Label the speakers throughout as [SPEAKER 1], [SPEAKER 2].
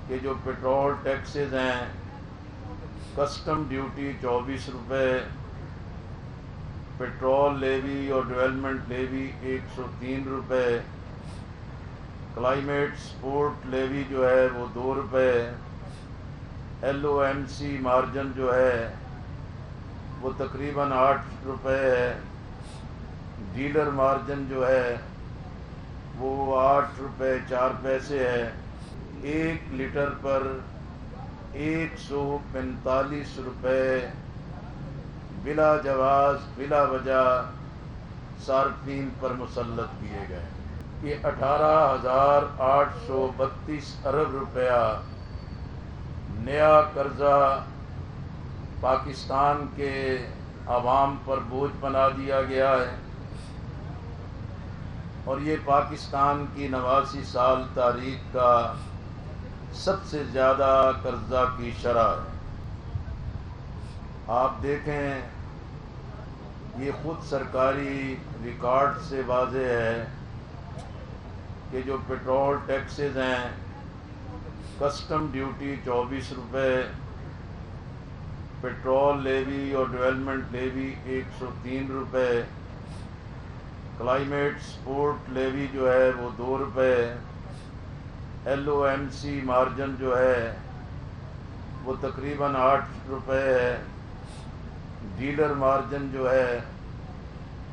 [SPEAKER 1] کہ جو petrol taxes ہیں، کسٹم ڈیوٹی 24 روپے، پیٹرول لیوی اور ڈیولپمنٹ لیوی 103 روپے، کلائمیٹ سپورٹ لیوی جو ہے وہ 2 روپے، L O M C margin جو ہے وہ تقریباً 8 روپے ہے، ڈیلر مارجن جو ہے وہ 8 روپے 4 پیسے ہے، 1 لیٹر پر 145 روپے بلا جواز بلا وجہ صارفین پر مسلط کیے گئے۔ یہ 18,832 ارب روپیہ نیا قرضہ پاکستان کے عوام پر بوجھ بنا دیا گیا ہے، اور یہ پاکستان کی 89 سال تاریخ کا سب سے زیادہ قرضہ کی شرح ہے۔ آپ دیکھیں، یہ خود سرکاری ریکارڈ سے واضح ہے کہ جو پیٹرول ٹیکسز ہیں، کسٹم ڈیوٹی 24 روپے، پیٹرول لیوی اور ڈیولپمنٹ لیوی 103 روپے، کلائمیٹ سپورٹ لیوی جو ہے وہ 2 روپے، L O M C margin جو ہے وہ تقریباً 8 روپے ہے، ڈیلر مارجن جو ہے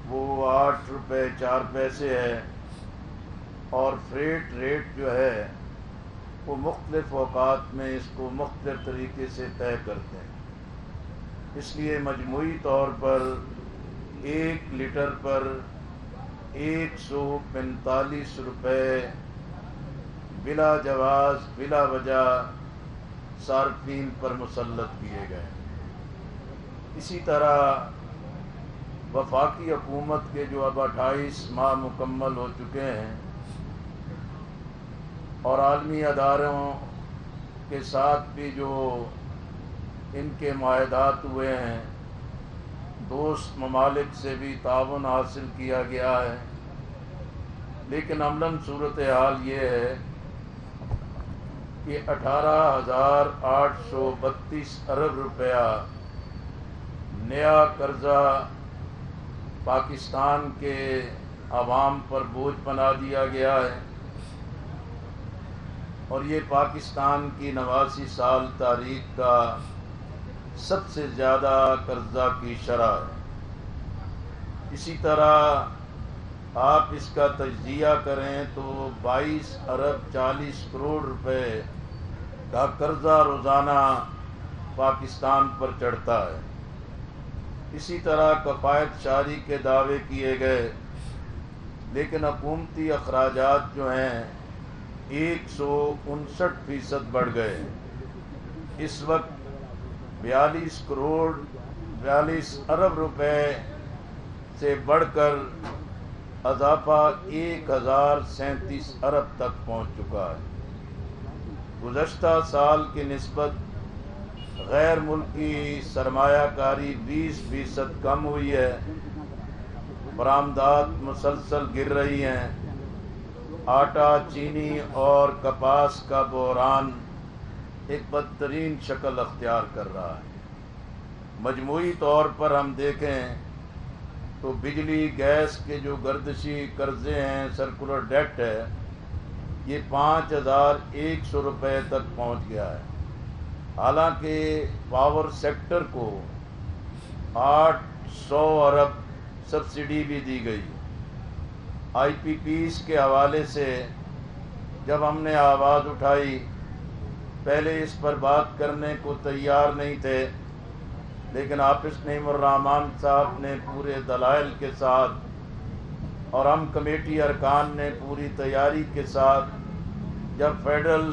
[SPEAKER 1] وہ 8 روپے 4 پیسے ہے، اور فریٹ ریٹ جو ہے وہ مختلف اوقات میں اس کو مختلف طریقے سے طے کرتے ہیں۔ اس لیے مجموعی طور پر 1 لیٹر پر 145 روپے بلا جواز بلا وجہ صارفین پر مسلط کیے گئے۔ اسی طرح وفاقی حکومت کے جو اب 28 ماہ مکمل ہو چکے ہیں، اور عالمی اداروں کے ساتھ بھی جو ان کے معاہدات ہوئے ہیں، دوست ممالک سے بھی تعاون حاصل کیا گیا ہے، لیکن عملاً صورتحال یہ ہے کہ 18,832 ارب روپیہ نیا قرضہ پاکستان کے عوام پر بوجھ بنا دیا گیا ہے، اور یہ پاکستان کی 89 سال تاریخ کا سب سے زیادہ قرضہ کی شرح ہے۔ اسی طرح آپ اس کا تجزیہ کریں تو 22 ارب 40 کروڑ روپے کا قرضہ روزانہ پاکستان پر چڑھتا ہے۔ اسی طرح کفایت شاری کے دعوے کیے گئے، لیکن حکومتی اخراجات جو ہیں 159% بڑھ گئے۔ اس وقت 42 ارب روپے سے بڑھ کر اضافہ 1037 ارب تک پہنچ چکا ہے۔ گزشتہ سال کی نسبت غیر ملکی سرمایہ کاری 20% کم ہوئی ہے، برآمدات مسلسل گر رہی ہیں، آٹا، چینی اور کپاس کا بحران ایک بدترین شکل اختیار کر رہا ہے۔ مجموعی طور پر ہم دیکھیں تو بجلی گیس کے جو گردشی قرضے ہیں، سرکولر ڈیٹ ہے، یہ 5,100 روپے تک پہنچ گیا ہے، حالانکہ پاور سیکٹر کو 800 ارب سبسڈی بھی دی گئی۔ آئی پی پیز کے حوالے سے جب ہم نے آواز اٹھائی، پہلے اس پر بات کرنے کو تیار نہیں تھے، لیکن حافظ نعیم الرحمن صاحب نے پورے دلائل کے ساتھ اور ہم کمیٹی ارکان نے پوری تیاری کے ساتھ جب فیڈرل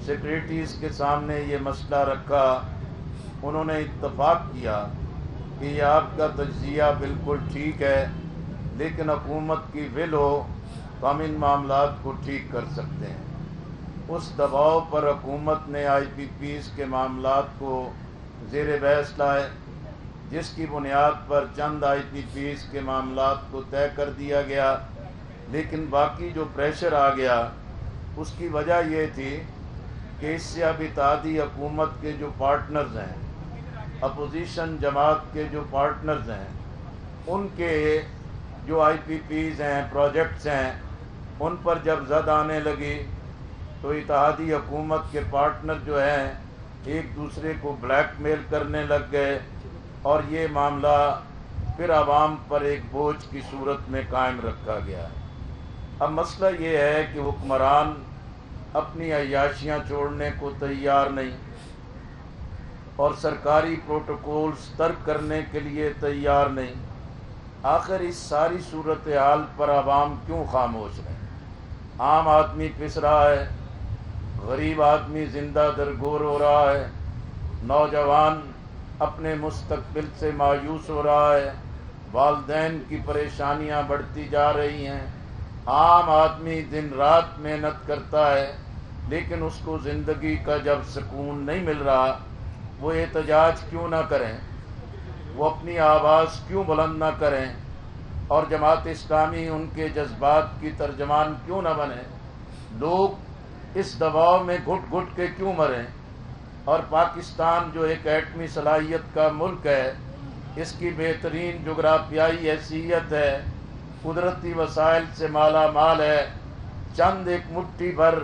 [SPEAKER 1] سیکریٹریز کے سامنے یہ مسئلہ رکھا، انہوں نے اتفاق کیا کہ یہ آپ کا تجزیہ بالکل ٹھیک ہے، لیکن حکومت کی ول ہو تو ہم ان معاملات کو ٹھیک کر سکتے ہیں۔ اس دباؤ پر حکومت نے آئی پی پیز کے معاملات کو زیر بحث لائے، جس کی بنیاد پر چند آئی پی پیز کے معاملات کو طے کر دیا گیا، لیکن باقی جو پریشر آ گیا اس کی وجہ یہ تھی کہ اس سے اب اتحادی حکومت کے جو پارٹنرز ہیں، اپوزیشن جماعت کے جو پارٹنرز ہیں، ان کے جو آئی پی پیز ہیں، پروجیکٹس ہیں، ان پر جب زد آنے لگی تو اتحادی حکومت کے پارٹنر جو ہیں ایک دوسرے کو بلیک میل کرنے لگ گئے، اور یہ معاملہ پھر عوام پر ایک بوجھ کی صورت میں قائم رکھا گیا۔ اب مسئلہ یہ ہے کہ حکمران اپنی عیاشیاں چھوڑنے کو تیار نہیں اور سرکاری پروٹوکولز ترک کرنے کے لیے تیار نہیں۔ آخر اس ساری صورتحال پر عوام کیوں خاموش رہے؟ عام آدمی پس رہا ہے، غریب آدمی زندہ درگور ہو رہا ہے، نوجوان اپنے مستقبل سے مایوس ہو رہا ہے، والدین کی پریشانیاں بڑھتی جا رہی ہیں، عام آدمی دن رات محنت کرتا ہے لیکن اس کو زندگی کا جب سکون نہیں مل رہا، وہ احتجاج کیوں نہ کریں، وہ اپنی آواز کیوں بلند نہ کریں، اور جماعت اسلامی ان کے جذبات کی ترجمان کیوں نہ بنے؟ لوگ اس دباؤ میں گھٹ گھٹ کے کیوں مریں؟ اور پاکستان جو ایک ایٹمی صلاحیت کا ملک ہے، اس کی بہترین جغرافیائی حیثیت ہے، قدرتی وسائل سے مالا مال ہے، چند ایک مٹھی بھر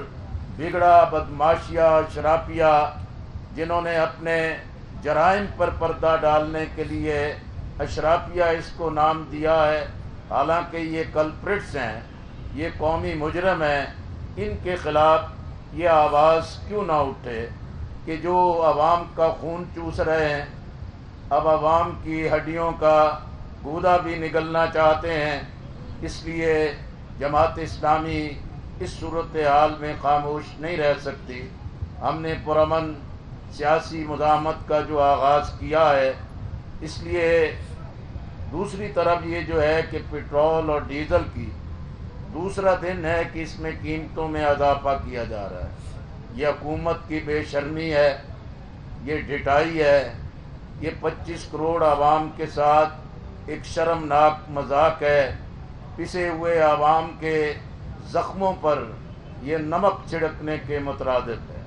[SPEAKER 1] بگڑا بدماشیا شرافیہ جنہوں نے اپنے جرائم پر پردہ ڈالنے کے لیے اشرافیہ اس کو نام دیا ہے، حالانکہ یہ کلپرٹس ہیں، یہ قومی مجرم ہیں، ان کے خلاف یہ آواز کیوں نہ اٹھے کہ جو عوام کا خون چوس رہے ہیں، اب عوام کی ہڈیوں کا گودا بھی نگلنا چاہتے ہیں۔ اس لیے جماعت اسلامی اس صورتحال میں خاموش نہیں رہ سکتی۔ ہم نے پرامن سیاسی مزاحمت کا جو آغاز کیا ہے، اس لیے دوسری طرف یہ جو ہے کہ پٹرول اور ڈیزل کی دوسرا دن ہے کہ اس میں قیمتوں میں اضافہ کیا جا رہا ہے۔ یہ حکومت کی بے شرمی ہے، یہ ڈھٹائی ہے، یہ 25 کروڑ عوام کے ساتھ ایک شرمناک مذاق ہے، پسے ہوئے عوام کے زخموں پر یہ نمک چھڑکنے کے مترادف ہے۔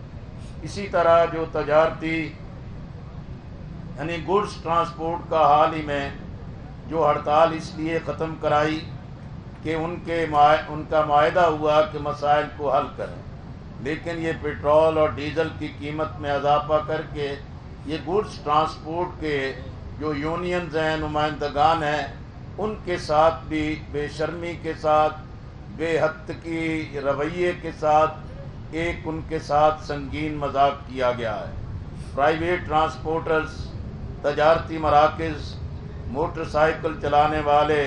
[SPEAKER 1] اسی طرح جو تجارتی یعنی گڈز ٹرانسپورٹ کا حال ہی میں جو ہڑتال اس لیے ختم کرائی کہ ان کا معاہدہ ہوا کہ مسائل کو حل کریں، لیکن یہ پیٹرول اور ڈیزل کی قیمت میں اضافہ کر کے یہ گڈز ٹرانسپورٹ کے جو یونینز ہیں، نمائندگان ہیں، ان کے ساتھ بھی بے شرمی کے ساتھ، بے حد کی رویے کے ساتھ ایک ان کے ساتھ سنگین مذاق کیا گیا ہے۔ پرائیویٹ ٹرانسپورٹرز، تجارتی مراکز، موٹر سائیکل چلانے والے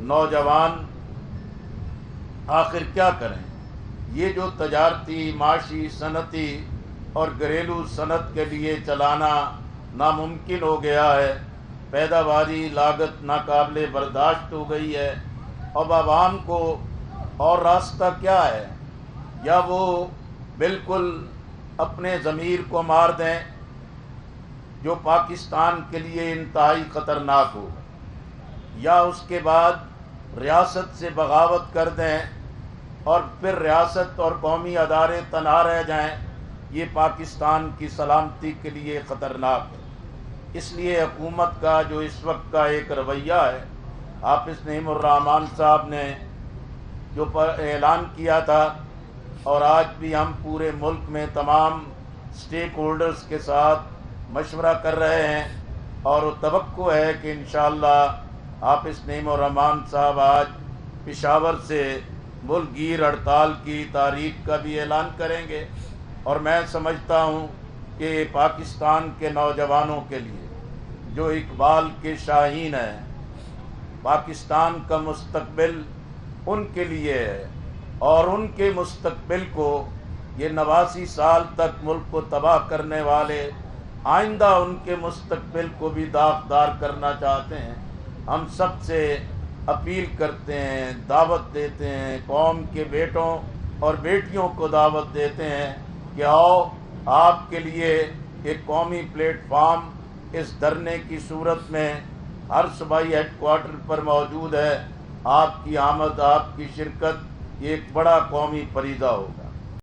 [SPEAKER 1] نوجوان آخر کیا کریں؟ یہ جو تجارتی، معاشی، صنعتی اور گھریلو صنعت کے لیے چلانا ناممکن ہو گیا ہے، پیداواری لاگت ناقابل برداشت ہو گئی ہے، اب عوام کو اور راستہ کیا ہے؟ یا وہ بالکل اپنے ضمیر کو مار دیں جو پاکستان کے لیے انتہائی خطرناک ہو، یا اس کے بعد ریاست سے بغاوت کر دیں اور پھر ریاست اور قومی ادارے تنہا رہ جائیں، یہ پاکستان کی سلامتی کے لیے خطرناک ہے۔ اس لیے حکومت کا جو اس وقت کا ایک رویہ ہے، حافظ نعیم الرحمن صاحب نے جو اعلان کیا تھا، اور آج بھی ہم پورے ملک میں تمام سٹیک ہولڈرز کے ساتھ مشورہ کر رہے ہیں، اور وہ توقع ہے کہ انشاءاللہ حافظ نعیم الرحمن صاحب آج پشاور سے ملک گیر ہڑتال کی تاریخ کا بھی اعلان کریں گے۔ اور میں سمجھتا ہوں کہ پاکستان کے نوجوانوں کے لیے جو اقبال کے شاہین ہیں، پاکستان کا مستقبل ان کے لیے ہے، اور ان کے مستقبل کو یہ 89 سال تک ملک کو تباہ کرنے والے آئندہ ان کے مستقبل کو بھی داغدار کرنا چاہتے ہیں۔ ہم سب سے اپیل کرتے ہیں، دعوت دیتے ہیں، قوم کے بیٹوں اور بیٹیوں کو دعوت دیتے ہیں کہ آؤ، آپ کے لیے ایک قومی پلیٹ فارم اس دھرنے کی صورت میں ہر صوبائی ہیڈ کوارٹر پر موجود ہے۔ آپ کی آمد، آپ کی شرکت یہ ایک بڑا قومی فریضہ ہوگا۔